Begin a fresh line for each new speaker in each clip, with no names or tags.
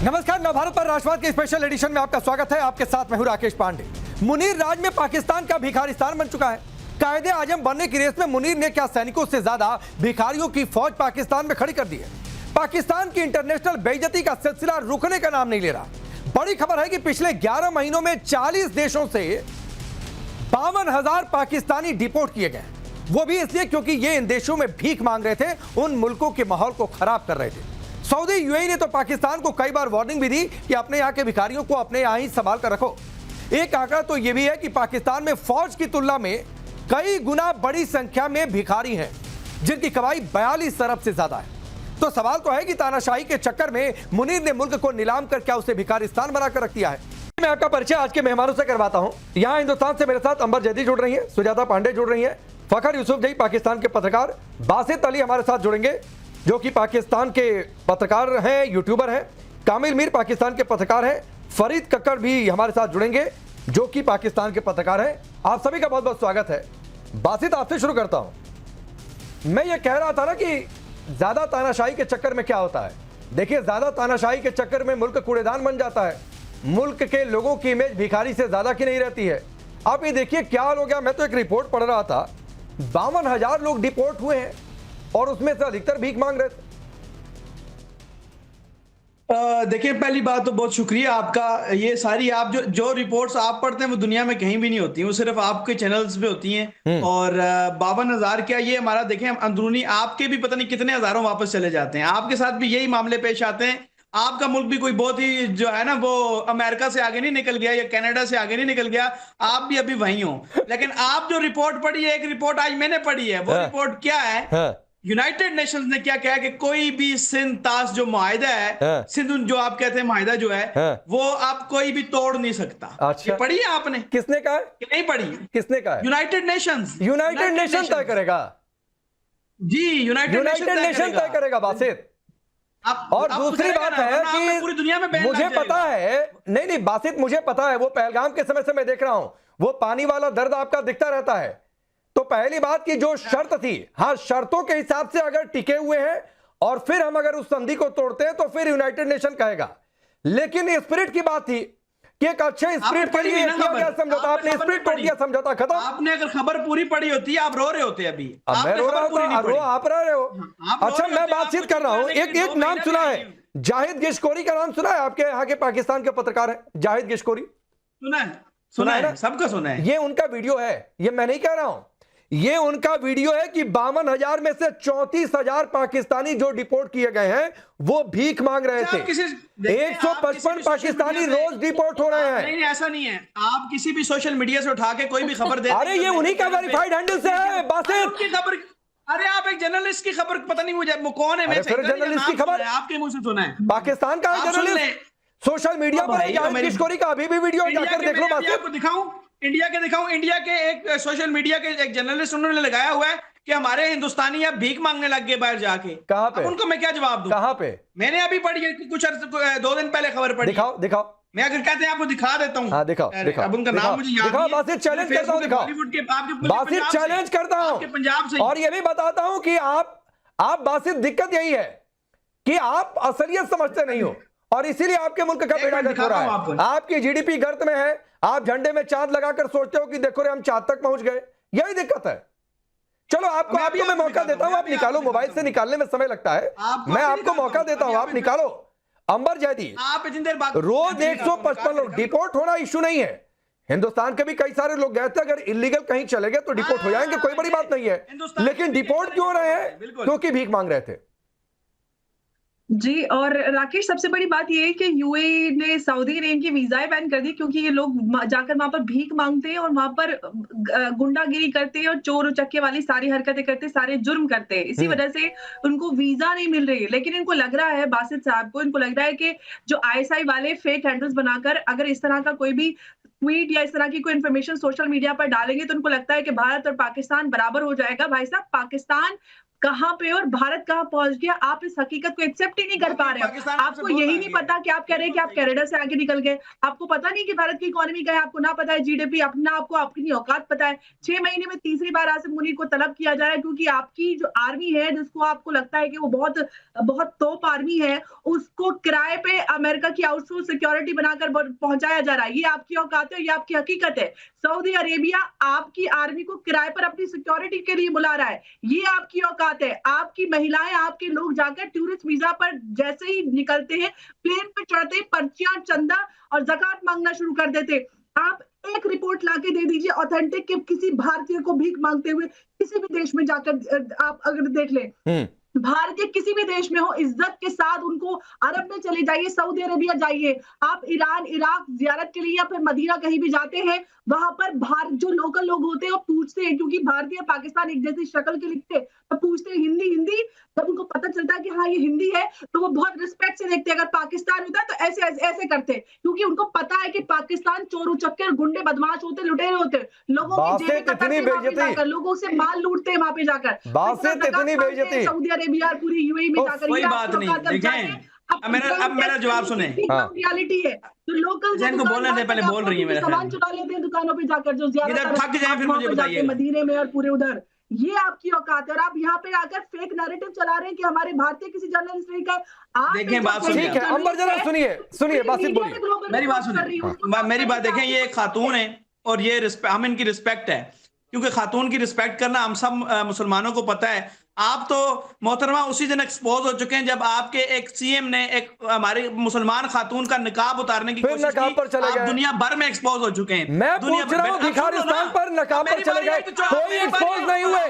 नमस्कार, नवभारत पर राष्ट्रवाद के स्पेशल एडिशन में आपका स्वागत है। आपके साथ मैं हूं राकेश पांडे। मुनीर राज में पाकिस्तान का भिखारिस्तान बन चुका है। कायदे आजम बनने की रेस में मुनीर ने क्या सैनिकों से ज्यादा भिखारियों की फौज पाकिस्तान में खड़ी कर दी है। पाकिस्तान की इंटरनेशनल बेइज्जती का सिलसिला रुकने का नाम नहीं ले रहा। बड़ी खबर है कि पिछले 11 महीनों में 40 देशों से 52,000 पाकिस्तानी डिपोर्ट किए गए, वो भी इसलिए क्योंकि ये इन देशों में भीख मांग रहे थे, उन मुल्कों के माहौल को खराब कर रहे थे। सऊदी यूएई ने तो पाकिस्तान को कई बार वार्निंग भी दी कि अपने यहाँ के भिखारियों को अपने यहाँ ही संभाल कर रखो। एक आंकड़ा तो यह भी है कि पाकिस्तान में फौज की तुलना में कई गुना बड़ी संख्या में भिखारी हैं, जिनकी कमाई 42 अरब से ज्यादा है। तो सवाल तो है कि तानाशाही के चक्कर में मुनीर ने मुल्क को नीलाम कर क्या उसे भिखारिस्तान बनाकर रख दिया है। मैं आपका परिचय आज के मेहमानों से करवाता हूं। यहाँ हिंदुस्तान से मेरे साथ अंबर जैदी जुड़ रही है, सुजाता पांडे जुड़ रही है, फखर यूसुफजई पाकिस्तान के पत्रकार, बासित अली हमारे साथ जुड़ेंगे जो कि पाकिस्तान के पत्रकार हैं, यूट्यूबर हैं, कामिल मीर पाकिस्तान के पत्रकार हैं, फरीद कक्कड़ भी हमारे साथ जुड़ेंगे जो कि पाकिस्तान के पत्रकार हैं। आप सभी का बहुत बहुत स्वागत है। बासित, आपसे शुरू करता हूं। मैं ये कह रहा था ना कि ज्यादा तानाशाही के चक्कर में क्या होता है। देखिए, ज्यादा तानाशाही के चक्कर में मुल्क कूड़ेदान बन जाता है। मुल्क के लोगों की इमेज भिखारी से ज्यादा की नहीं रहती है। आप ये देखिए क्या हाल हो गया। मैं तो एक रिपोर्ट पढ़ रहा था, 52,000 लोग डिपोर्ट हुए हैं और उसमें से अधिकतर भीख मांग रहे थे।
देखिए, पहली बात तो बहुत शुक्रिया आपका। ये सारी आप जो रिपोर्ट्स आप पढ़ते हैं वो दुनिया में कहीं भी नहीं होती, वो सिर्फ आपके चैनल्स पे होती हैं। और 52,000 क्या, ये हमारा देखें अंदरूनी आपके भी पता नहीं कितने हजारों वापस चले जाते हैं। आपके साथ भी यही मामले पेश आते हैं। आपका मुल्क भी कोई बहुत ही जो है ना, वो अमेरिका से आगे नहीं निकल गया या कनाडा से आगे नहीं निकल गया। आप भी अभी वहीं हो। लेकिन आप जो रिपोर्ट पढ़ी है, एक रिपोर्ट आज मैंने पढ़ी है, वो रिपोर्ट क्या है, यूनाइटेड नेशंस ने क्या कहा कि कोई भी सिंध ताश जो मुआहिदा है, सिंध जो आप कहते हैं मुआहिदा जो है, वो आप कोई भी तोड़ नहीं सकता।
अच्छा,
ये पढ़ी है आपने?
किसने कहा है?
कि नहीं पढ़ी?
किसने कहा है?
United Nations.
यूनाइटेड नेशन तय करेगा
जी, यूनाइटेड
नेशन तय करेगा बासित। और दूसरी बात है कि
पूरी दुनिया में
मुझे पता है, नहीं बासित, मुझे पता है, वो पहलगाम के समय से मैं देख रहा हूं, वो पानी वाला दर्द आपका दिखता रहता है। तो पहली बात की जो शर्त थी, हाँ, शर्तों के हिसाब से अगर टिके हुए हैं और फिर हम अगर उस संधि को तोड़ते हैं तो फिर यूनाइटेड नेशन कहेगा। लेकिन स्पिरिट की बात थी कि एक अच्छे स्पिरिट के लिए किया गया समझौता, आपने स्पिरिट तोड़ दिया, समझौता खत्म।
आपने अगर खबर पूरी पढ़ी होती, आप रो रहे होते अभी।
मैं रो रहा हूं, आप रह रहे हो। अच्छा, मैं बातचीत कर रहा हूं। एक नाम सुना है, जाहिद गिशकोरी का नाम सुना है? आपके यहाँ के पाकिस्तान के पत्रकार है जाहिद गिशकोरी, सुना है ना?
सबका सुना है।
ये उनका वीडियो है, ये मैं नहीं कह रहा हूं, ये उनका वीडियो है कि 52,000 में से 34,000 पाकिस्तानी जो डिपोर्ट किए गए हैं वो भीख मांग रहे थे। 155 पाकिस्तानी रोज डिपोर्ट हो रहे हैं।
नहीं, ऐसा नहीं है। आप किसी भी सोशल मीडिया से उठा के कोई भी खबर दे,
अरे ये उन्हीं का वेरीफाइड हैंडल से है बासित।
खबर, अरे आप एक जर्नलिस्ट की खबर, पता नहीं मुझे कौन है, मैं
जर्नलिस्ट की खबर
आपके मुंह से सुना है।
पाकिस्तान का जर्नलिस्ट सोशल मीडिया पर जाहिद गिशकोरी का अभी भी वीडियो जाकर देख लो बासित।
आपको दिखाऊं, इंडिया के एक सोशल मीडिया के एक जर्नलिस्ट उन्होंने लगाया हुआ है कि हमारे हिंदुस्तानी अब भीख मांगने लग गए बाहर जाके।
कहां पे?
उनको मैं क्या जवाब दूं?
कहां पे?
मैंने अभी पढ़ी है, कुछ 2 दिन पहले खबर पढ़ी।
दिखाओ।
मैं अगर कहते हैं आपको दिखा देता हूं।
हाँ, दिखाओ।
अब उनका नाम मुझे याद नहीं है।
बासित चैलेंज करता हूं, दिखाओ।
बॉलीवुड के
बासित चैलेंज करता हूं
पंजाब से।
और ये भी बताता हूं कि आप बासित, दिक्कत यही है कि आप असलियत समझते नहीं हो और इसीलिए आपके मुल्क का बेड़ा गर्क हो रहा है। आपकी जीडीपी गर्त में है, आप झंडे में चांद लगाकर सोचते हो कि देखो रे हम चांद तक पहुंच गए। यही दिक्कत है। चलो आपको मैं मौका देता हूं, आप निकालो। मोबाइल से निकालने में समय लगता है, मैं आपको मौका देता हूं, आप निकालो। अंबर जैदी,
आप इतनी देर बात,
रोज 155 लोग डिपोर्ट होना इशू नहीं है। हिंदुस्तान के भी कई सारे लोग गए थे, अगर इलीगल कहीं चले गए तो डिपोर्ट हो जाएंगे, कोई बड़ी बात नहीं है। लेकिन डिपोर्ट क्यों रहे हैं? क्योंकि भीख मांग रहे थे।
जी, और राकेश, सबसे बड़ी बात ये है कि यूएई ने सऊदी ने इनकी वीजाएं बैन कर दी क्योंकि ये लोग जाकर वहां पर भीख मांगते हैं और वहां पर गुंडागिरी करते हैं और चोर उचक्के वाली सारी हरकतें करते हैं, सारे जुर्म करते हैं। इसी वजह से उनको वीजा नहीं मिल रही है। लेकिन इनको लग रहा है, बासित साहब को, इनको लग रहा है कि जो आईएसआई वाले फेक हैंडल्स बनाकर अगर इस तरह का कोई भी ट्वीट या इस तरह की कोई इन्फॉर्मेशन सोशल मीडिया पर डालेंगे तो उनको लगता है कि भारत और पाकिस्तान बराबर हो जाएगा। भाई साहब, पाकिस्तान कहाँ पे और भारत कहाँ पहुंच गया, आप इस हकीकत को एक्सेप्ट ही नहीं कर पा रहे हो। आपको यही नहीं पता कि आप कह रहे हैं कि आप कनाडा से आगे निकल गए, आपको पता नहीं कि भारत की इकोनॉमी क्या है, आपको ना पता है जीडीपी, अपना आपको अपनी औकात पता है। 6 महीने में तीसरी बार आसिफ मुनीर को तलब किया जा रहा है क्योंकि आपकी जो आर्मी है, जिसको आपको लगता है कि वो बहुत बहुत तोप आर्मी है, उसको किराए पे अमेरिका की आउटसोर्स सिक्योरिटी बनाकर पहुंचाया जा रहा है। ये आपकी औकात है, ये आपकी हकीकत है। सऊदी अरेबिया आपकी आर्मी को किराए पर अपनी सिक्योरिटी के लिए बुला रहा है, ये आपकी औकात है। आपकी महिलाएं, आपके लोग जाकर टूरिस्ट वीजा पर जैसे ही निकलते हैं, प्लेन पे चढ़ते ही पर्चियां, चंदा और ज़कात मांगना शुरू कर देते। आप एक रिपोर्ट लाके दे दीजिए ऑथेंटिक कि किसी भारतीय को भीख मांगते हुए किसी भी देश में जाकर आप अगर देख लें, भारत के किसी भी देश में हो, इज्जत के साथ उनको अरब में चले जाइए, सऊदी अरेबिया जाइए, आप ईरान, इराक जियारत के लिए या फिर मदीना कहीं भी जाते हैं, वहां पर भारत जो लोकल लोग होते हैं वो पूछते हैं, क्योंकि भारतीय पाकिस्तान एक जैसी शक्ल के लिखते हैं, तो पूछते हैं हिंदी हिंदी। जब उनको पता चलता है कि हाँ ये हिंदी है, तो वो बहुत रिस्पेक्ट से देखते हैं। अगर पाकिस्तान होता है तो ऐसे ऐसे, ऐसे करते हैं, क्योंकि उनको पता है कि पाकिस्तान चोर उचक्के, गुंडे, बदमाश होते, लुटेरे होते, लोगों की जेबें कतरते हैं वहां पे जाकर, लोगों से माल लूटते हैं वहां पे जाकर, सऊदी अरेबिया, पूरी यूएई में जाकर।
कोई बात नहीं, देखें अब मेरा जवाब सुने।
रियलिटी है तो लोकल
को बोलने दे, पहले बोल रही है मेरे
सामान चुरा लेते हैं दुकानों पे जाकर, जो
इधर थक जाए फिर मुझे बताइए।
मदीने में और पूरे उधर, ये आपकी औकात है। और आप यहाँ पे आकर फेक नैरेटिव चला रहे हैं कि हमारे भारतीय किसी जर्नलिस्ट ने कहा।
देखें बात सुनिए,
ठीक है अंबर जरा सुनिए बासित बोलिए,
मेरी बात सुनिए, मेरी बात देखें, ये एक खातून है और ये हम इनकी रिस्पेक्ट है, क्योंकि खातून की रिस्पेक्ट करना हम सब मुसलमानों को पता है। आप तो मोहतरमा उसी दिन एक्सपोज हो चुके हैं जब आपके एक सीएम ने एक हमारे मुसलमान खातून का निकाब उतारने की कोशिश की,
पर चले गए।
दुनिया भर में एक्सपोज हो चुके हैं।
मैं पूछ रहा हूं भिखारिस्तान पर नकाब पर चले गए, कोई एक्सपोज नहीं हुए।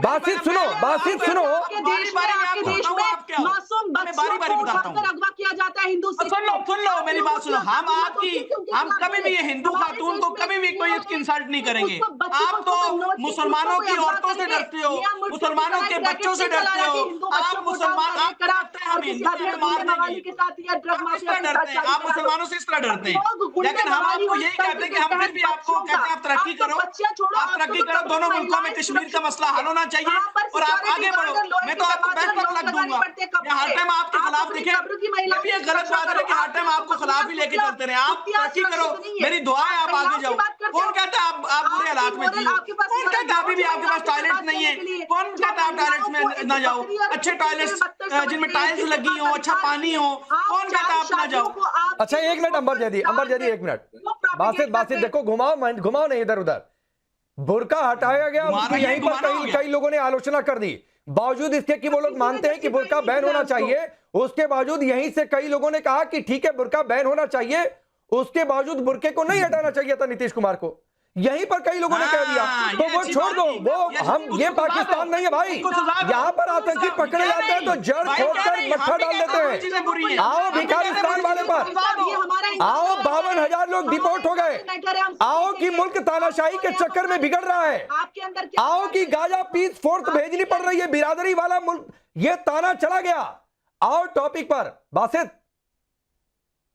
बासित सुनो
अगवा किया जाता है हिंदू।
सुन लो मेरी बात सुनो, हम कभी भी ये हिंदू खातून को कभी भी कोई इसकी इंसल्ट नहीं करेंगे। आप तो मुसलमानों की औरतों से डरते हो, मुसलमानों के बच्चों से डरते हो, आप मुसलमान, आप डरते हैं हम हिंदू को मार देंगे, आप मुसलमानों से इस तरह डरते हैं। लेकिन हम आपको यही कहते हैं कि हम फिर भी आपको कहते हैं आप तरक्की करो, आप तरक्की करो, दोनों मुल्कों में कश्मीर का मसला हल होना चाहिए और आप आगे बढ़ो। मैं तो आपको बेस्ट तक लग दूंगा, मैं हर टाइम आपके खिलाफ देखें, ये भी एक गलत बात है कि हर टाइम आपको खिलाफ ही लेके चलते रहे। आप तरक्की करो, मेरी दुआ है आप आगे जाओ। कौन कहता है आप बुरे हालात में जियो? कौन कहता है अभी भी आपके पास टॉयलेट नहीं है? कौन कहता है आप टॉयलेट्स में ना जाओ? अच्छे टॉयलेट्स जिनमें टाइल्स लगी हो, अच्छा पानी हो, कौन कहता है आप ना जाओ?
अच्छा एक मिनट अंबर जैदी एक मिनट, बासित देखो घुमाओ नहीं इधर उधर। बुर्का हटाया गया, उसकी यहीं पर कई लोगों ने आलोचना कर दी, बावजूद इसके कि वो लोग मानते हैं कि बुर्का बैन होना चाहिए, उसके बावजूद यहीं से कई लोगों ने कहा कि ठीक है बुर्का बैन होना चाहिए, उसके बावजूद बुर्के को नहीं हटाना चाहिए था नीतीश कुमार को। यहीं पर कई लोगों ने कह दिया तो वो छोड़ दो, वो हम ये पाकिस्तान नहीं है भाई, यहाँ पर आतंकी पकड़े जाते हैं तो जड़ खोदकर मट्ठा डाल देते हैं। आओ भिखारिस्तान वाले पर आओ, 52,000 लोग डिपोर्ट हो गए। आओ कि मुल्क तानाशाही के चक्कर में बिगड़ रहा है। आओ कि गाजा पीस फोर्स भेजनी पड़ रही है, बिरादरी वाला मुल्क, ये ताना चला गया। आओ टॉपिक पर बासित।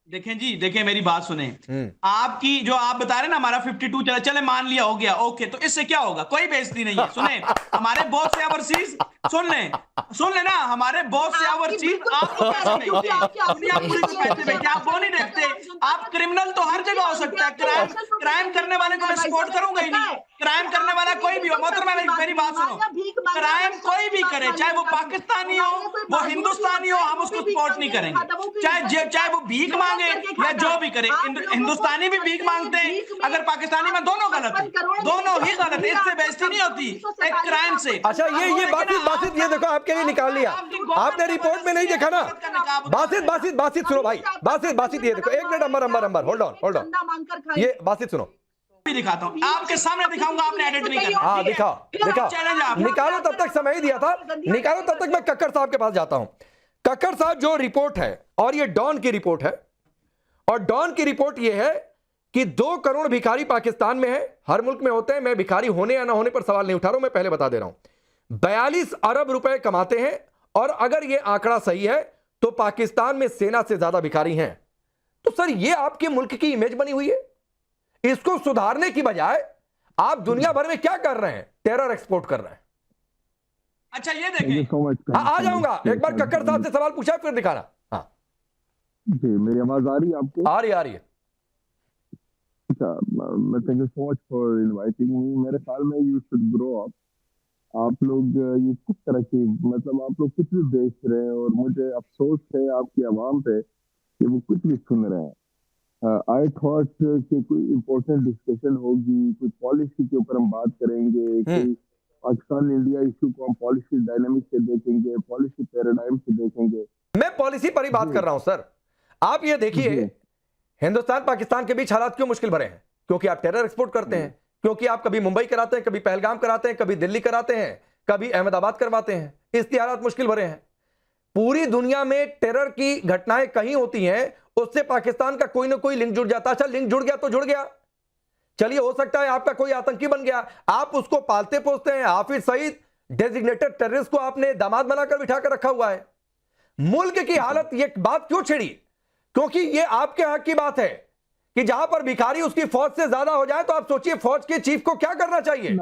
देखें जी, देखें मेरी बात सुने, आपकी जो आप बता रहे हैं ना हमारा 52 चले मान लिया हो गया, ओके, तो इससे क्या होगा? कोई बेइज्जती नहीं है। सुने, हमारे बॉस से ओवरसीज सुन ले ना, हमारे बॉस से ओवरसीज आपको पैसे नहीं, आप वो नहीं देखते। आप क्रिमिनल तो हर जगह हो सकता है, क्राइम करने वाले को मैं सपोर्ट करूंगा ही नहीं। क्राइम करने वाला कोई भी हो, मोहतरमा मेरी बात सुनो, क्राइम कोई भी करे, चाहे वो पाकिस्तानी हो, वो हिंदुस्तानी हो, हम उसको सपोर्ट नहीं करेंगे। चाहे वो भीख मांगे या जो भी करे, हिंदुस्तानी भी भीख मांगते हैं, अगर पाकिस्तानी में, दोनों गलत है, दोनों ही गलत है, इससे बेइज्जती नहीं होती एक क्राइम से।
अच्छा ये बासित ये देखो आपके लिए निकाल लिया, आपने रिपोर्ट में नहीं देखा ना। बासित सुनो भाई, बासित ये देखो, एक मिनट अंबर होल्ड ऑन, ये बासित सुनो,
दिखाता हूं आपके सामने, दिखाऊंगा, आपने एडिट नहीं करना।
हाँ दिखा निकालो, तब तक समय ही दिया था, निकालो तब तक मैं कक्कड़ साहब के पास जाता हूं। कक्कड़ साहब जो रिपोर्ट है, और ये डॉन की रिपोर्ट है, और डॉन की रिपोर्ट यह है कि 2 करोड़ भिखारी पाकिस्तान में है, हर मुल्क में होते हैं, मैं भिखारी होने या ना होने पर सवाल नहीं उठा रहा हूं, मैं पहले बता दे रहा हूं। 42 अरब रुपए कमाते हैं, और अगर यह आंकड़ा सही है तो पाकिस्तान में सेना से ज्यादा भिखारी हैं। तो सर ये आपके मुल्क की इमेज बनी हुई है, इसको सुधारने की बजाय आप दुनिया भर में क्या कर रहे हैं? टेरर एक्सपोर्ट कर रहे हैं।
अच्छा ये
थैंक यू
देखें,
सो मच।
हाँ आ जाऊंगा, एक बार कक्कड़ साहब से सवाल पूछा फिर दिखाना। हाँ
जी, मेरी आवाज आ रही है आपको?
आ रही है।
अच्छा, मैं thank you so much for inviting me. मेरे ख्याल में यू शुड ग्रो अप। आप लोग ये किस तरह की, मतलब आप लोग कुछ भी बेच रहे हैं, और मुझे अफसोस है आपकी आवाम पे कि वो कुछ भी सुन रहे हैं। आई थॉट कि कोई इम्पोर्टेंट डिस्कशन होगी, कोई पॉलिसी के ऊपर हम बात करेंगे, कोई पाकिस्तान इंडिया इशू को हम पॉलिसी डायनामिक से देखेंगे, पॉलिसी पैराडाइम से देखेंगे।
मैं पॉलिसी पर ही बात कर रहा हूं सर। आप ये देखिए, हिंदुस्तान पाकिस्तान के बीच हालात क्यों मुश्किल भरे हैं? क्योंकि आप टेरर एक्सपोर्ट करते हैं, क्योंकि आप कभी मुंबई कराते हैं, कभी पहलगाम कराते हैं, कभी दिल्ली कराते हैं, कभी अहमदाबाद करवाते हैं, इसलिए हालात मुश्किल भरे हैं। पूरी दुनिया में टेरर की घटनाएं कहीं होती हैं, उससे पाकिस्तान का कोई ना कोई लिंक जुड़ जाता है। अच्छा, लिंक जुड़ गया तो जुड़ गया, चलिए हो सकता है आपका कोई आतंकी बन गया, आप उसको पालते पोसते हैं। हाफिज सईद डेजिग्नेटेड टेररिस्ट को आपने दामाद बनाकर बिठाकर रखा हुआ है। मुल्क की हालत, ये बात क्यों छिड़ी? क्योंकि ये आपके हक की बात है कि जहां पर भिखारी उसकी फौज से ज्यादा हो जाए, तो आप सोचिए फौज के चीफ को क्या करना चाहिए,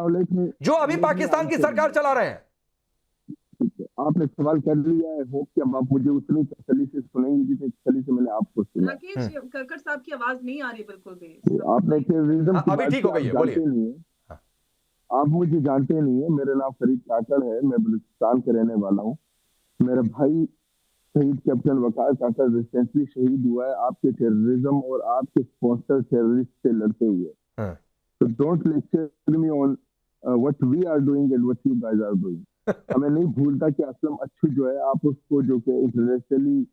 जो अभी पाकिस्तान की सरकार चला रहे हैं।
आपने सवाल कर लिया है, होप कि अब आप मुझे उतनी तसल्ली से सुनेंगे जितनी तसल्ली से मैंने आपको सुना।
राकेश, कक्कड़ साहब की आवाज नहीं आ रही बिल्कुल भी।
आपने टेररिज्म की
अभी
बात
ठीक हो
की,
गई है,
आप
बोलिए।
जानते नहीं है, आप मुझे जानते नहीं है। मेरा नाम फरीद काकड़ है, मैं बलूचिस्तान का रहने वाला हूँ। मेरा भाई शहीद कैप्टन वकार काकड़ रिसेंटली शहीद हुआ है आपके टेररिज्म और आपके स्पॉन्सर टेररिस्ट से लड़ते हुए। तो don't lecture me on what we are doing and what you guys are doing. हमें नहीं भूलता कि असलम अच्छू जो है, आप उसको, जो कि इंटरनेशनली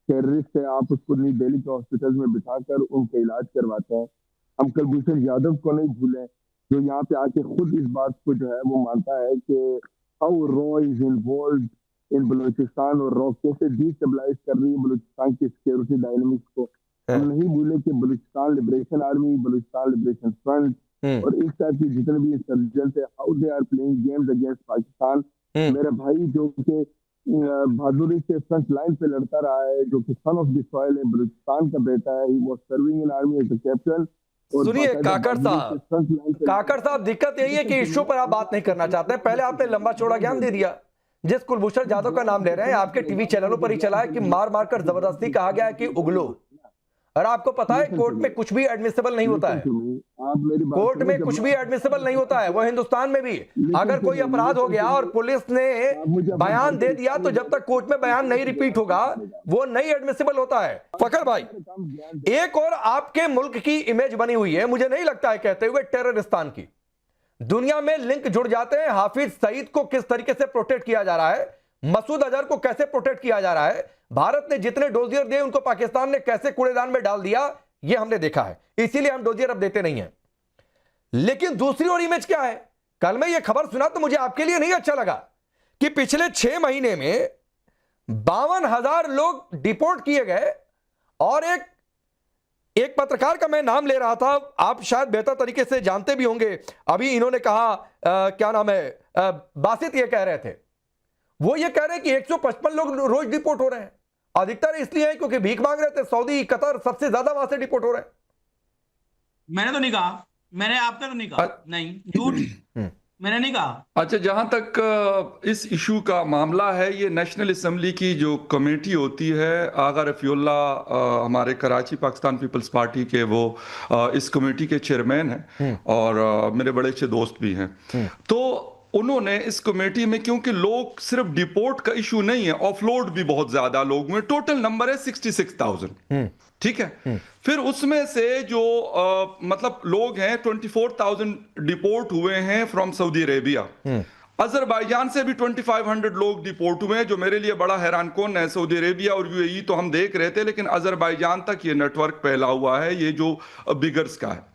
टेररिस्ट है, आप उसको नई दिल्ली के हॉस्पिटल में बिठाकर उनका इलाज करवाते हैं। हम कुलभूषण यादव को नहीं भूलें, जो यहाँ पे आके खुद इस बात को जो है वो मानता है कि how raw is involve in Balochistan, और रॉ कैसे डिस्टेबलाइज कर रही है बलूचिस्तान की सिक्योरिटी डायनामिक्स को। हम नहीं भूले कि Balochistan liberation army, Balochistan liberation front और इस टाइप की जितने भी इंसर्जेंट्स है, how they are playing games against Pakistan. मेरा भाई जो कि बहादुरी से फ्रंट लाइन पे लड़ता रहा है, जो कि सन ऑफ द सॉइल है, बलूचिस्तान का बेटा है, he was serving in army as a captain.
सुनिए काकड़ साहब, दिक्कत यही है कि इश्यू पर आप बात नहीं करना चाहते हैं। पहले आपने लंबा चौड़ा ज्ञान दे दिया। जिस कुलभूषण यादव का नाम ले रहे हैं, आपके टीवी चैनलों पर ही चला है कि मार मार कर जबरदस्ती कहा गया है कि उगलो। और आपको पता है कोर्ट में कुछ भी एडमिसिबल नहीं होता है। कोर्ट में कुछ भी एडमिसिबल नहीं होता है। वो हिंदुस्तान में भी अगर कोई अपराध हो गया और पुलिस ने बयान दे दिया, तो जब तक कोर्ट में बयान नहीं रिपीट होगा, वो नहीं एडमिसिबल होता है। फखर भाई, एक और आपके मुल्क की इमेज बनी हुई है, मुझे नहीं लगता है कहते हुए टेररिस्तान की। दुनिया में लिंक जुड़ जाते हैं। हाफिज सईद को किस तरीके से प्रोटेक्ट किया जा रहा है, मसूद अजहर को कैसे प्रोटेक्ट किया जा रहा है, भारत ने जितने डोजियर दिए उनको पाकिस्तान ने कैसे कूड़ेदान में डाल दिया, यह हमने देखा है। इसीलिए हम डोजियर अब देते नहीं हैं। लेकिन दूसरी ओर इमेज क्या है? कल मैं यह खबर सुना तो मुझे आपके लिए नहीं अच्छा लगा कि पिछले 6 महीने में 52,000 लोग डिपोर्ट किए गए। और एक पत्रकार का मैं नाम ले रहा था, आप शायद बेहतर तरीके से जानते भी होंगे। अभी इन्होंने कहा क्या नाम है, बासित ये कह रहे थे, वो ये कह रहे हैं कि 155 लोग रोज डिपोर्ट हो रहे हैं। अधिकतर इसलिए है क्योंकि भीख मांग रहे थे। सऊदी, कतर सबसे ज्यादा वहां से डिपोर्ट हो रहे हैं।
मैंने तो नहीं कहा, मैंने आपने तो नहीं कहा, नहीं झूठ, मैंने नहीं कहा।
अच्छा, जहां तक इस इशू का मामला है, ये नेशनल असेंबली की जो कमेटी होती है, आगा रफीउल्ला हमारे कराची पाकिस्तान पीपल्स पार्टी के, वो इस कमेटी के चेयरमैन हैं और मेरे बड़े अच्छे दोस्त भी हैं। तो उन्होंने इस कमेटी में, क्योंकि लोग सिर्फ डिपोर्ट का इशू नहीं है, ऑफलोड भी बहुत ज्यादा लोग में, टोटल नंबर है 66,000, ठीक है। फिर उसमें से जो मतलब लोग हैं 24,000 डिपोर्ट हुए हैं फ्रॉम सऊदी अरेबिया। अजरबैजान से भी 2500 लोग डिपोर्ट हुए हैं, जो मेरे लिए बड़ा हैरान कौन है। सऊदी अरेबिया और यूएई तो हम देख रहे थे, लेकिन अजरबैजान तक ये नेटवर्क फैला हुआ है, ये जो बिगर्स का है।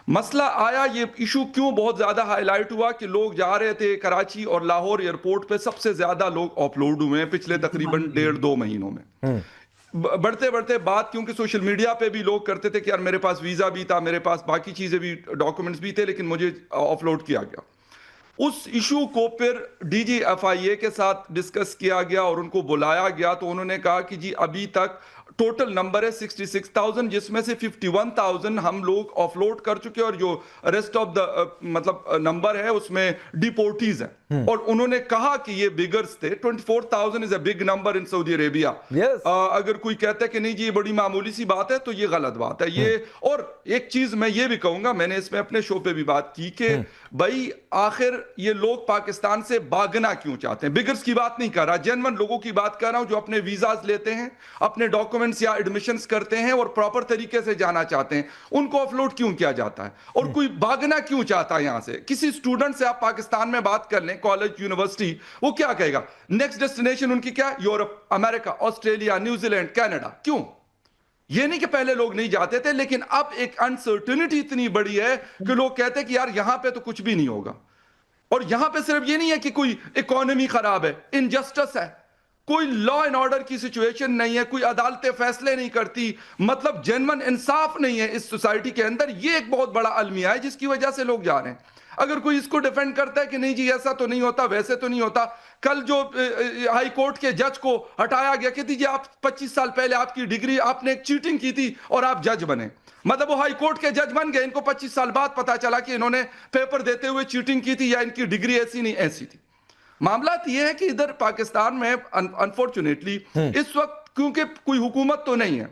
मसला आया, ये इशू क्यों बहुत ज्यादा हाईलाइट हुआ कि लोग जा रहे थे कराची और लाहौर एयरपोर्ट पे, सबसे ज्यादा लोग ऑफलोड हुए हैं पिछले तकरीबन 1.5-2 महीनों में। बढ़ते बढ़ते बात, क्योंकि सोशल मीडिया पे भी लोग करते थे कि यार मेरे पास वीजा भी था, मेरे पास बाकी चीजें भी, डॉक्यूमेंट्स भी थे, लेकिन मुझे ऑफलोड किया गया। उस इशू को फिर DGFIA के साथ डिस्कस किया गया और उनको बुलाया गया, तो उन्होंने कहा कि जी अभी तक टोटल नंबर है 66,000, जिसमें से 51,000 हम लोग ऑफलोड कर चुके हैं, और जो रेस्ट ऑफ द मतलब नंबर है उसमें डिपोर्टीज हैं। और उन्होंने कहा कि ये बिगर्स थे। 24,000 is a big number in Saudi Arabia.
Yes.
अगर कोई कहता है कि नहीं जी ये बड़ी मामूली सी बात है, तो ये गलत बात है ये। और एक चीज मैं ये भी कहूंगा, मैंने इसमें अपने शो पे भी बात की कि भाई आखिर ये लोग पाकिस्तान से भागना क्यों चाहते हैं। बिगर्स की बात नहीं कर रहा, जेन्युइन लोगों की बात कर रहा हूं, जो अपने वीजाज लेते हैं, अपने डॉक्यूमेंट्स या एडमिशंस करते हैं और प्रॉपर तरीके से जाना चाहते हैं, उनको ऑफलोड क्यों किया जाता है। और कोई भागना क्यों चाहता है यहां से। किसी स्टूडेंट से आप पाकिस्तान में बात कर लें, कॉलेज, यूनिवर्सिटी, वो क्या कहेगा, नेक्स्ट डेस्टिनेशन उनकी क्या, Europe, America, Australia, New Zealand, Canada. क्यों? ये नहीं कि पहले लोग नहीं जाते थे, लेकिन अब एक अनसर्टेनिटी इतनी बड़ी है कि लोग कहते हैं कि यार यहां पे तो कुछ भी नहीं होगा। और यहां पे सिर्फ ये नहीं है कि कोई इकोनॉमी खराब है, इनजस्टिस है, कोई लॉ एंड ऑर्डर की सिचुएशन नहीं है, कोई अदालतें फैसले नहीं करती, मतलब जेन्युइन इंसाफ नहीं है इस सोसाइटी के अंदर। ये एक बहुत बड़ा अलमिया है जिसकी वजह से लोग जा रहे हैं। अगर कोई इसको डिफेंड करता है कि नहीं जी ऐसा तो नहीं होता, वैसे तो नहीं होता, कल जो हाई कोर्ट के जज को हटाया गया कि दीजिए आप 25 साल पहले आपकी डिग्री, आपने एक चीटिंग की थी और आप जज बने, मतलब वो हाई कोर्ट के जज बन गए, इनको 25 साल बाद पता चला कि इन्होंने पेपर देते हुए चीटिंग की थी या इनकी डिग्री ऐसी नहीं ऐसी थी। मामला तो यह है कि इधर पाकिस्तान में अनफॉर्चुनेटली इस वक्त क्योंकि कोई हुकूमत तो नहीं है,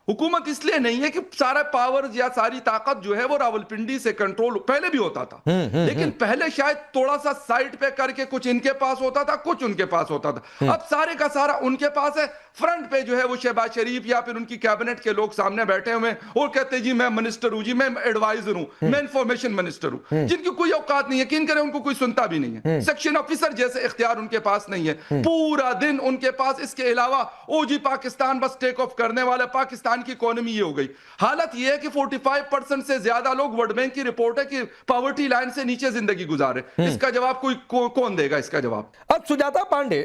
हुकूमत इसलिए नहीं है कि सारा पावर या सारी ताकत जो है वो रावलपिंडी से कंट्रोल पहले भी होता था, लेकिन पहले शायद थोड़ा सा साइड पे करके कुछ इनके पास होता था, कुछ उनके पास होता था। अब सारे का सारा उनके पास है। फ्रंट पे जो है वो शहबाज शरीफ या फिर उनकी कैबिनेट के लोग सामने बैठे हुए हैं और कहते हैं जी मैं मिनिस्टर हूं, जी मैं एडवाइजर हूं, मैं इंफॉर्मेशन मिनिस्टर हूं, जिनकी कोई औकात नहीं है, किन करे उनको कोई सुनता भी नहीं है। सेक्शन ऑफिसर जैसे इख्तियार उनके पास नहीं है, पूरा दिन उनके पास इसके अलावा ओ जी पाकिस्तान बस टेक ऑफ करने वाला, पाकिस्तान की इकोनॉमी ये हो गई। हालत ये है कि 45% से ज्यादा लोग, वर्ल्ड बैंक की रिपोर्ट है कि पॉवर्टी लाइन से नीचे जिंदगी गुजारे। इसका जवाब कौन देगा इसका जवाब?
अब सुजाता पांडे,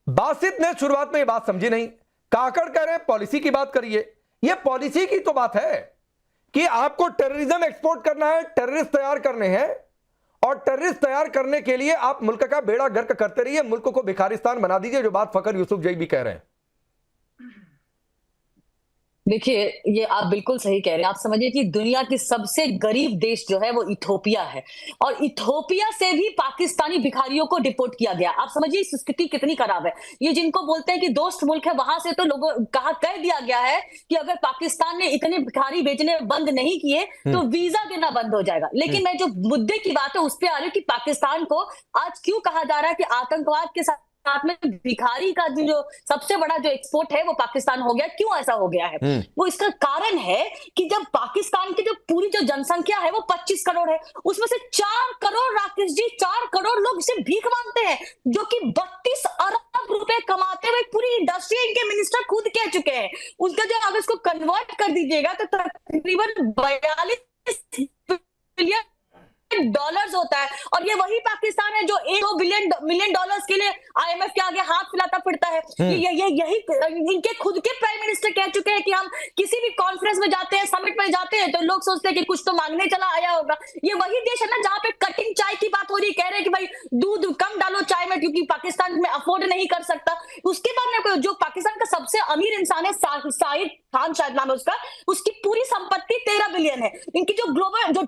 बासित ने शुरुआत में ये बात समझी नहीं, काकड़ कह रहे पॉलिसी की बात करिए। ये पॉलिसी की तो बात है कि आपको टेररिज्म एक्सपोर्ट करना है, टेररिस्ट तैयार करने हैं, और टेररिस्ट तैयार करने के लिए आप मुल्क का बेड़ा गर्क करते रहिए, मुल्क को भिखारिस्तान बना दीजिए, जो बात फकर यूसुफ जई भी कह रहे हैं।
देखिए, ये आप बिल्कुल सही कह रहे हैं। आप समझिए कि दुनिया की सबसे गरीब देश जो है वो इथोपिया है, और इथोपिया से भी पाकिस्तानी भिखारियों को डिपोर्ट किया गया। आप समझिए स्थिति कितनी खराब है। ये जिनको बोलते हैं कि दोस्त मुल्क है, वहां से तो लोगों कह दिया गया है कि अगर पाकिस्तान ने इतने भिखारी भेजने बंद नहीं किए तो वीजा देना बंद हो जाएगा। लेकिन मैं जो मुद्दे की बात है उस पर आ रही हूँ कि पाकिस्तान को आज क्यों कहा जा रहा है कि आतंकवाद के साथ में भिखारी का जो सबसे बड़ा जो एक्सपोर्ट है वो पाकिस्तान हो गया। क्यों ऐसा हो गया है? वो इसका कारण है कि जब पाकिस्तान की जो पूरी जो जनसंख्या है वो 25 करोड़ है, उसमें से 4 करोड़, राकेश जी, 4 करोड़ लोग सिर्फ भीख मांगते हैं, जो कि 32 अरब रुपए कमाते हुए पूरी इंडस्ट्री, इनके मिनिस्टर खुद कह चुके हैं। उसका जो अगर इसको कन्वर्ट कर दीजिएगा तो तकरीबन 42 बिलियन डॉलर्स होता है। और ये वही पाकिस्तान है जो 1-2 मिलियन डॉलर्स के लिए आईएमएफ के आगे हाथ फैलाता फिरता है। यही इनके खुद के प्राइम मिनिस्टर कह चुके हैं कि हम किसी भी कॉन्फ्रेंस में जाते हैं, समिट में जाते हैं, तो लोग सोचते हैं कि कुछ तो मांगने चला आया होगा। ये वही देश है ना जहां पे कटिंग चाय की बात हो रही, कह रहे हैं कि भाई दूध कम डालो चाय में क्योंकि पाकिस्तान में अफोर्ड नहीं कर सकता। उसके बाद में जो पाकिस्तान का सबसे अमीर इंसान है, साहिद खान शायद नाम है उसका, उसकी पूरी संपत्ति 13 बिलियन है। इनकी जो ग्लोबल जो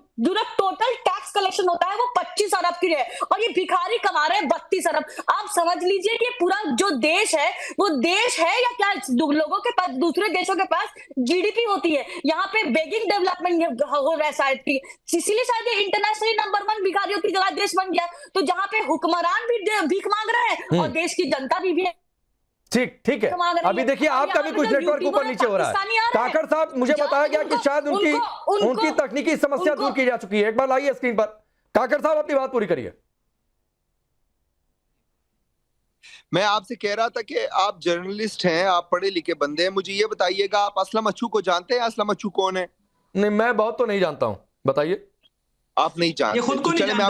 टोटल टैक्स कलेक्शन होता है वो 25 अरब की है, और ये भिखारी कमा रहे हैं 32 अरब। आप समझ लीजिए कि पूरा जो देश है वो देश है या क्या? लोगों के पास, दूसरे देशों के पास जीडीपी होती है, यहाँ पे बेगिंग डेवलपमेंट हो रहा है शायद, इसीलिए शायद ये इंटरनेशनली नंबर 1 भिखारियों की जगह देश बन गया। तो जहाँ पे हुक्मरान भी भीख मांग रहे हैं और देश की जनता भी
ठीक है। अभी देखिए आपका भी कुछ नेटवर्क ऊपर नीचे हो रहा है। काकड़ साहब, मुझे बताया गया कि शायद उनकी तकनीकी समस्या दूर की जा चुकी है। एक बार लाइए स्क्रीन पर। काकड़ साहब, अपनी बात पूरी करिए।
मैं आपसे कह रहा था कि आप जर्नलिस्ट हैं, आप पढ़े लिखे बंदे हैं, मुझे ये बताइएगा आप असलम अच्छू को जानते हैं? असलम अच्छू कौन है?
नहीं, मैं बहुत तो नहीं जानता हूं, बताइए।
आप नहीं जानते? चले मैं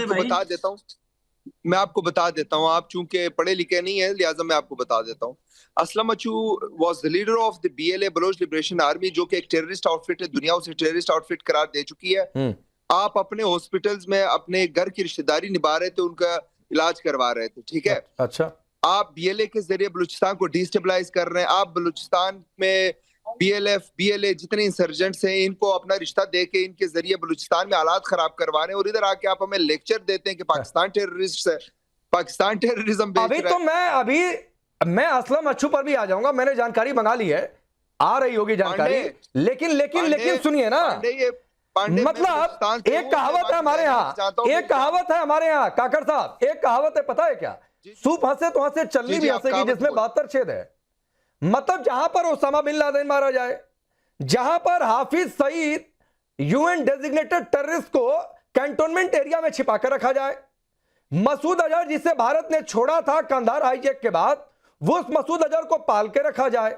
आपको बता देता हूँ, आप चूंकि पढ़े लिखे नहीं है लिहाजा मैं आपको बता देता हूँ। Aslam Achhu was the leader of the BLA Baloch liberation army, जो कि एक टेररिस्ट आउटफिट है, दुनिया उसे टेररिस्ट आउटफिट करार दे चुकी है। आप अपने हॉस्पिटल्स में अपने घर की रिश्तेदारी निभा रहे थे, उनका इलाज करवा रहे थे, ठीक है?
अच्छा।
आप बीएलए के जरिए बलूचिस्तान को डिस्टेबलाइज कर रहे हैं। आप बलूचिस्तान में बीएलएफ बीएलए जितने इंसर्जेंट्स हैं इनको अपना रिश्ता दे के इनके जरिए बलूचिस्तान में हालात खराब करवा रहे हैं, और इधर आके आप हमें लेक्चर देते हैं कि पाकिस्तान टेररिस्ट है, पाकिस्तान टेररिज्म बेच
अभी
रहा है।
तो मैं असलम अच्छू पर भी आ जाऊंगा, मैंने जानकारी मंगा ली है, आ रही होगी जानकारी। लेकिन सुनिए ना, मतलब एक कहावत है हमारे यहाँ, काकर साहब, एक कहावत है, पता है क्या? सूप हंसे तो हंसे, चलनी भी हंसेगी जिसमें 72 छेद है। मतलब जहां पर ओसामा बिन लादेन मारा जाए, जहां पर Hafiz Saeed UN designated terrorist को कैंटोनमेंट एरिया में छिपा कर रखा जाए, मसूद अजहर जिसे भारत ने छोड़ा था कंधार हाईजैक के बाद, वो उस मसूद अजहर को पाल के रखा जाए,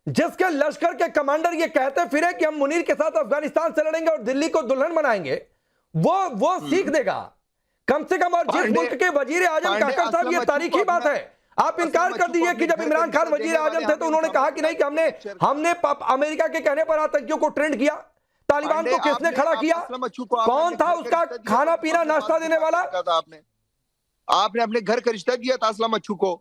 जिसके लश्कर के कमांडर ये कहते फिरे कि हम मुनीर के साथ अफगानिस्तान से लड़ेंगे और दिल्ली को दुल्हन बनाएंगे, वो सीख देगा कम से कम। और जिस मुल्क के वजीर आजम काकर साहब, ये तारीखी बात है, आप इनकार कर दीजिए कि जब इमरान खान वजीर आजम थे तो उन्होंने कहा कि नहीं कि हमने अमेरिका के कहने पर आतंकियों को ट्रेंड किया। तालिबान को किसने खड़ा किया? कौन था उसका खाना पीना नाश्ता देने वाला?
आपने अपने घर का रिश्ता दिया था असलम अच्छू को।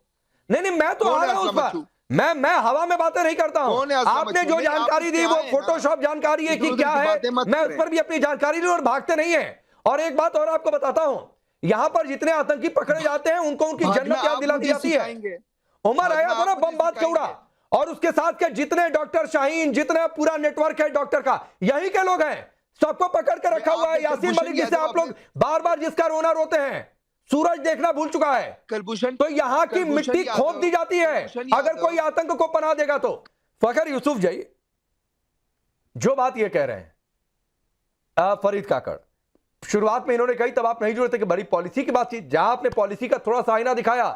नहीं, मैं तो आ रहा हूं उस पर, मैं हवा में बातें नहीं करता हूं। आपने जो जानकारी दी वो फोटोशॉप जानकारी है कि क्या है, मैं उस पर भी अपनी जानकारी ली और भागते नहीं है। और एक बात और आपको बताता हूं, यहां पर जितने आतंकी पकड़े जाते हैं उनको उनकी जन्नत याद दिला दी जाती है। उमर आया था ना बम बात के उड़ा, और उसके साथ के जितने डॉक्टर शाहीन, जितना पूरा नेटवर्क है डॉक्टर का, यही के लोग हैं, सबको पकड़ के रखा हुआ है। यासीन मलिक जिसे आप लोग बार बार जिसका रोना रोते हैं, सूरज देखना भूल चुका है, तो यहां की मिट्टी खोद दी जाती है अगर कोई आतंक को पनाह देगा तो। फखर यूसुफ जी जो बात ये कह रहे हैं फरीद काकड़, शुरुआत में इन्होंने कही, तब आप नहीं जुड़े थे कि बड़ी पॉलिसी की बातचीत, जहां आपने पॉलिसी का थोड़ा सा आईना दिखाया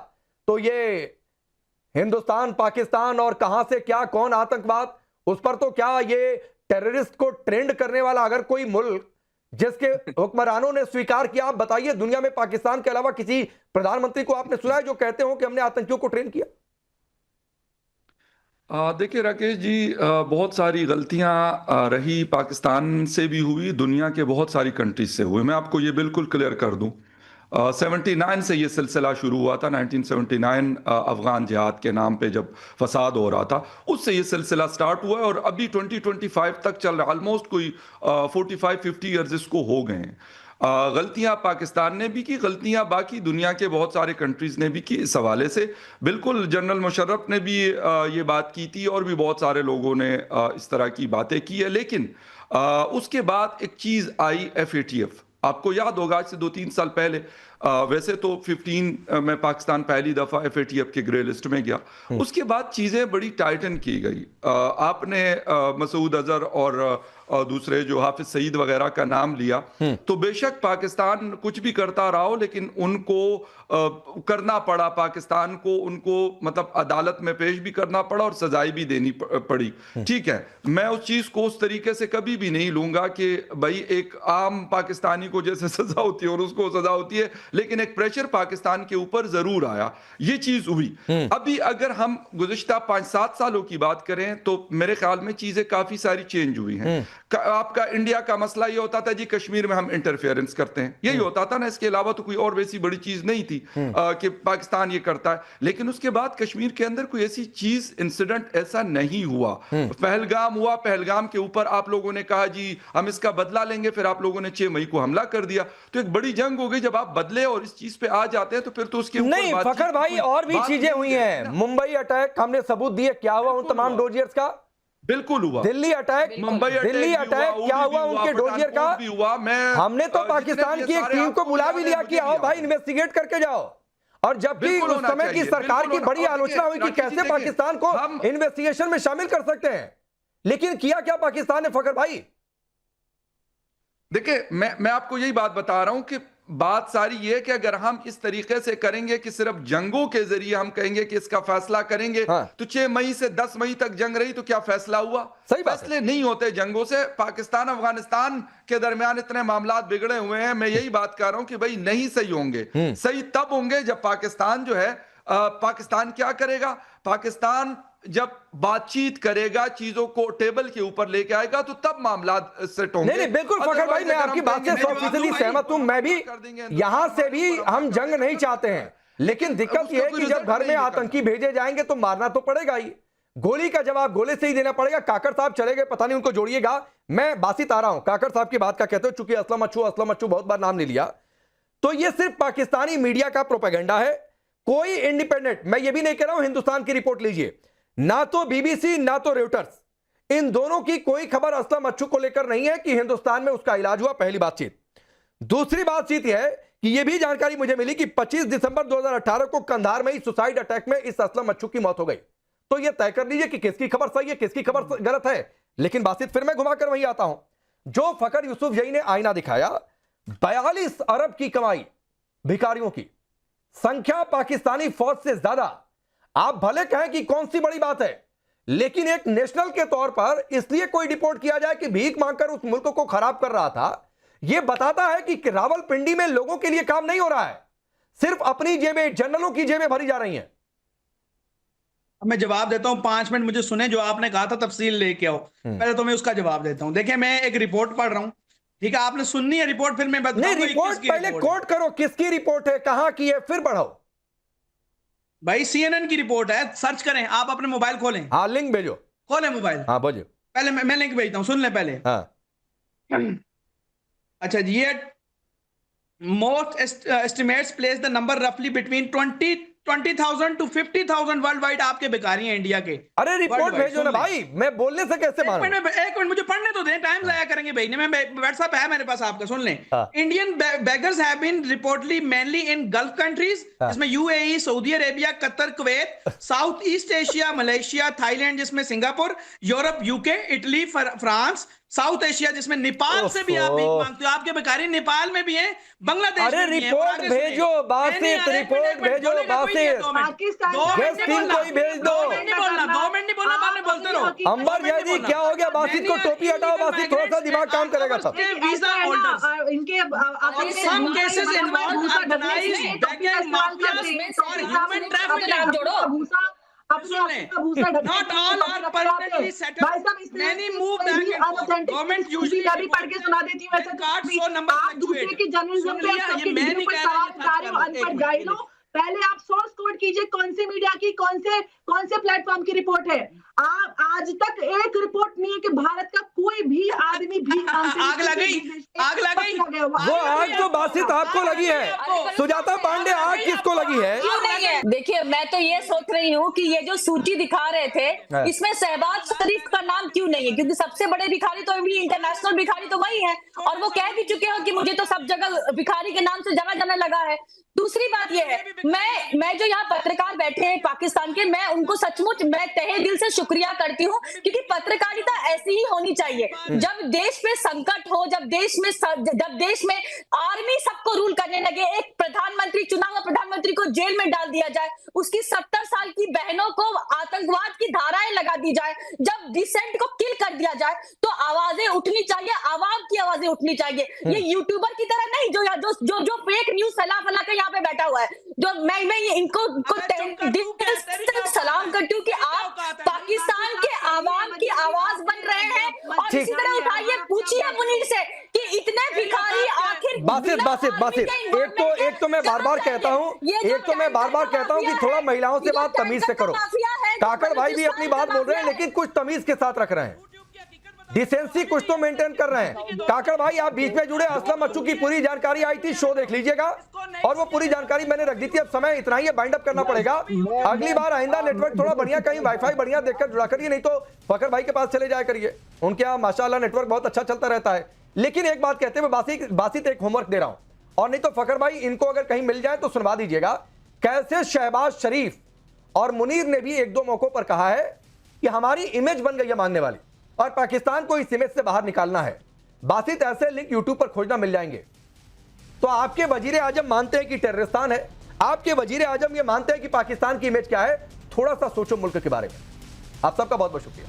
तो ये हिंदुस्तान पाकिस्तान और कहां से क्या कौन आतंकवाद, उस पर तो क्या ये टेररिस्ट को ट्रेंड करने वाला अगर कोई मुल्क जिसके हुक्मरानों ने स्वीकार किया, आप बताइए दुनिया में पाकिस्तान के अलावा किसी प्रधानमंत्री को आपने सुना है जो कहते हो कि हमने आतंकियों को ट्रेन किया?
देखिए राकेश जी, बहुत सारी गलतियां रही, पाकिस्तान से भी हुई, दुनिया के बहुत सारी कंट्रीज से हुई। मैं आपको ये बिल्कुल क्लियर कर दूं, 79 से ये सिलसिला शुरू हुआ था। 1979 अफगान जिहाद के नाम पे जब फसाद हो रहा था, उससे ये सिलसिला स्टार्ट हुआ है और अभी 2025 तक चल रहा है। ऑलमोस्ट कोई 45-50 ईयर्स इसको हो गए हैं। गलतियां पाकिस्तान ने भी की, गलतियां बाकी दुनिया के बहुत सारे कंट्रीज ने भी की। इस हवाले से बिल्कुल जनरल मुशर्रफ ने भी ये बात की थी और भी बहुत सारे लोगों ने इस तरह की बातें की है। लेकिन उसके बाद एक चीज़ आई, FATF। आपको याद होगा आज से 2-3 साल पहले, वैसे तो 15 में पाकिस्तान पहली दफा FATF के ग्रे लिस्ट में गया, उसके बाद चीजें बड़ी टाइटन की गई। आपने मसूद अजहर और दूसरे जो हाफिज सईद वगैरह का नाम लिया, तो बेशक पाकिस्तान कुछ भी करता रहा हो, लेकिन उनको करना पड़ा, पाकिस्तान को उनको मतलब अदालत में पेश भी करना पड़ा और सजाएं भी देनी पड़ी। ठीक है, मैं उस चीज को उस तरीके से कभी भी नहीं लूंगा कि भाई एक आम पाकिस्तानी को जैसे सजा होती है और उसको सजा होती है, लेकिन एक प्रेशर पाकिस्तान के ऊपर जरूर आया, ये चीज हुई। अभी अगर हम गुज़िश्ता 5-7 सालों की बात करें तो मेरे ख्याल में चीजें काफी सारी चेंज हुई हैं। आपका इंडिया का मसला ये होता था जी कश्मीर में हम इंटरफेरेंस करते हैं, यही होता था ना, इसके अलावा तो कोई और वैसी बड़ी चीज नहीं थी कि पाकिस्तान ये करता है। लेकिन उसके बाद कश्मीर के अंदर कोई ऐसी चीज, इंसिडेंट ऐसा नहीं हुआ। पहलगाम हुआ, पहलगाम के ऊपर आप लोगों ने कहा जी हम इसका बदला लेंगे, फिर आप लोगों ने 6 मई को हमला कर दिया, तो एक बड़ी जंग हो गई। जब आप बदले और इस चीज पे आ जाते हैं तो फिर तो उसके
नहीं फखर भाई, और भी चीजें हुई हैं। मुंबई अटैक हमने सबूत दिए, क्या हुआ उन तमाम डोजियर्स का?
बिल्कुल हुआ।
दिल्ली अटैक, दिल्ली अटैक क्या हुआ उनके डोजियर का? हमने तो पाकिस्तान की एक टीम को बुला भी लिया कि आओ भाई इन्वेस्टिगेट करके जाओ, और जबकि उस समय की सरकार की बड़ी आलोचना हुई कि कैसे पाकिस्तान को इन्वेस्टिगेशन में शामिल कर सकते हैं, लेकिन किया क्या पाकिस्तान ने फखर भाई?
देखिए मैं आपको यही बात बता रहा हूं कि बात सारी ये है कि अगर हम इस तरीके से करेंगे कि सिर्फ जंगों के जरिए हम कहेंगे कि इसका फैसला करेंगे, तो 6 मई से 10 मई तक जंग रही तो क्या फैसला हुआ?
सही
फैसले नहीं होते जंगों से। पाकिस्तान अफगानिस्तान के दरमियान इतने मामला बिगड़े हुए हैं, मैं यही बात कर रहा हूं कि भाई नहीं सही होंगे। सही तब होंगे जब पाकिस्तान जो है, पाकिस्तान क्या करेगा? पाकिस्तान जब बातचीत करेगा, चीजों को टेबल के ऊपर लेके आएगा, तो तब मामला सेट होंगे।
नहीं बिल्कुल फखर भाई, मैं आपकी बात से 100% सहमत हूं। मैं भी यहां से भी हम जंग नहीं चाहते हैं, लेकिन दिक्कत यह है कि जब घर में आतंकी भेजे जाएंगे तो मारना तो पड़ेगा ही, गोली का जवाब गोले से ही देना पड़ेगा। काकड़ साहब चले गए, पता नहीं उनको जोड़िएगा, मैं बासित आ रहा हूं काकड़ साहब की बात का कहते हो, चूंकि असलम अच्छू बहुत बार नाम ले लिया, तो यह सिर्फ पाकिस्तानी मीडिया का प्रोपेगेंडा है, कोई इंडिपेंडेंट, मैं ये भी नहीं कह रहा हूं हिंदुस्तान की रिपोर्ट लीजिए, ना तो बीबीसी ना तो रेउटर्स, इन दोनों की कोई खबर असलम अच्छू को लेकर नहीं है कि हिंदुस्तान में उसका इलाज हुआ। पहली बातचीत। दूसरी बातचीत यह है कि यह भी जानकारी मुझे मिली कि 25 दिसंबर 2018 को कंधार में ही सुसाइड अटैक में इस असलम अच्छू की मौत हो गई। तो यह तय कर लीजिए कि किसकी खबर सही है, किसकी खबर गलत है। लेकिन बातचीत फिर मैं घुमाकर वहीं आता हूं, जो फकर यूसुफजई ने आईना दिखाया, 42 अरब की कमाई भिखारियों की, संख्या पाकिस्तानी फौज से ज्यादा। आप भले कहें कि कौन सी बड़ी बात है, लेकिन एक नेशनल के तौर पर इसलिए कोई डिपोर्ट किया जाए कि भीख मांगकर उस मुल्क को खराब कर रहा था, यह बताता है कि रावलपिंडी में लोगों के लिए काम नहीं हो रहा है, सिर्फ अपनी जेबें, जनरलों की जेबें भरी जा रही हैं।
मैं जवाब देता हूं, 5 मिनट मुझे सुने, जो आपने कहा था तफसील लेके आओ, पहले तो मैं उसका जवाब देता हूं। देखिए मैं एक रिपोर्ट पढ़ रहा हूं, ठीक है, आपने सुननी है रिपोर्ट, फिर मैं बताऊंगा।
नहीं, रिपोर्ट पहले कोट करो, किसकी रिपोर्ट है, कहां की है, फिर बढ़ाओ।
भाई CNN की रिपोर्ट है, सर्च करें, आप अपने मोबाइल खोलें।
हाँ, लिंक भेजो,
खोलें मोबाइल।
हाँ बोलिए।
पहले मैं लिंक भेजता हूं, सुन ले पहले।
हाँ
अच्छा जी, ये most estimates place the number रफली बिटवीन 20,000 to 50,000 वर्ल्ड वाइड आपके भिखारी हैं इंडिया के।
अरे रिपोर्ट भेजो ना भाई, मैं बोलने से कैसे मानूं?
एक मिनट मुझे पढ़ने तो दें, टाइम जाया करेंगे भाई ने। मैं व्हाट्सएप है मेरे पास आपका, सुन लें। Indian beggars have been reportedly mainly in Gulf countries, जिसमें UAE, Saudi Arabia, Qatar, Kuwait, South East Asia, Malaysia, Thailand, जिसमें Singapore, Europe, UK, Italy, France, South Asia, जिसमें नेपाल से भी आप भीख मांगते हो। आपके भिखारी नेपाल में भी हैं, बांग्लादेश में भी हैं।
रिपोर्ट भेजो बासित, रिपोर्ट भेजो बासित, गेस्ट टीम को ही भेज दो।
2 मिनट नहीं बोलना, बाद में बोलते रहो।
अंबर जैदी क्या हो गया? बासित को टोपी हटाओ, बासित थोड़ा सा दिमाग काम करेगा तब।
वीजा होल्डर्स
इनके
some cases involve organized begging mafias or human trafficking. Not all are permanently settled. Many move back and forth. Government usually
पढ़ के सुना देती हूँ वैसे
कार्ड 100 नंबर
आप दूसरे की जर्नलिज्म पे सबके वीडियो पर सवाल उठा रहे हो, अनपढ़ गाइडो। पहले आप सोर्स कोड कीजिए, कौन से मीडिया की, कौन से प्लेटफॉर्म की रिपोर्ट है। आप आज तक एक रिपोर्ट नहीं है कि भारत का कोई भी आदमी भी
आग लगी
वो आग तो बासित आपको लगी है, सुजाता पांडे आग किसको लगी है?
देखिए मैं तो ये सोच रही हूँ कि ये जो सूची दिखा रहे थे, इसमें शहबाज शरीफ का नाम क्यों नहीं है? क्योंकि सबसे बड़े भिखारी तो अभी इंटरनेशनल भिखारी तो वही है, और वो कह भी चुके हो कि मुझे तो सब जगह भिखारी के नाम से जाना जाने लगा है। दूसरी बात ये है, मैं जो यहाँ पत्रकार बैठे हैं पाकिस्तान के, मैं उनको सचमुच मैं तहे दिल से शुक्रिया करती हूँ, क्योंकि पत्रकारिता ऐसी ही होनी चाहिए। जब देश में संकट हो, जब देश में आर्मी सबको रूल करने लगे, एक प्रधानमंत्री, चुना हुआ प्रधानमंत्री को जेल में डाल दिया जाए, उसकी 70 साल की बहनों को आतंकवाद की धाराएं लगा दी जाए, जब डिसेंट को किल कर दिया जाए, तो आवाजें उठनी चाहिए, आवाम की आवाजें उठनी चाहिए। ये यूट्यूबर की तरह नहीं जो फेक न्यूज फैला के यहाँ पे बैठा हुआ है, जो मैं इनको सलाम करती हूँ कि आप पाकिस्तान के आवाम की आवाज बन रहे हैं। और इसी तरह उठाइए, पूछिए मुनीर से कि इतने भिखारी आखिर
बासित एक तो मैं बार बार कहता हूँ कि थोड़ा महिलाओं से बात तमीज से करो। काकड़ भाई भी अपनी बात बोल रहे हैं, लेकिन कुछ तमीज के साथ रख रहे हैं, डिसेंसी कुछ तो मेंटेन कर रहे हैं। काकड़ भाई आप बीच में जुड़े, असलम अच्छू की पूरी जानकारी आई थी, शो देख लीजिएगा, और वो पूरी जानकारी मैंने रख दी थी। अब समय इतना ही है, बाइंड अप करना पड़ेगा। अगली बार आइंदा नेटवर्क थोड़ा बढ़िया, कहीं वाईफाई बढ़िया देखकर जुड़ा करिए, नहीं तो फकर भाई के पास चले जाया करिए, उनके यहाँ माशाल्लाह नेटवर्क बहुत अच्छा चलता रहता है। लेकिन एक बात कहते हुए बासित एक होमवर्क दे रहा हूं, और नहीं तो फकर भाई इनको अगर कहीं मिल जाए तो सुनवा दीजिएगा, कैसे शहबाज शरीफ और मुनीर ने भी 1-2 मौकों पर कहा है कि हमारी इमेज बन गई है मांगने वाली, और पाकिस्तान को इस इमेज से बाहर निकालना है। बासित ऐसे लिंक यूट्यूब पर खोजना मिल जाएंगे। तो आपके वजीर आजम मानते हैं कि टेररिस्तान है, आपके वजीर आजम ये मानते हैं कि पाकिस्तान की इमेज क्या है। थोड़ा सा सोचो मुल्क के बारे में। आप सबका बहुत बहुत शुक्रिया।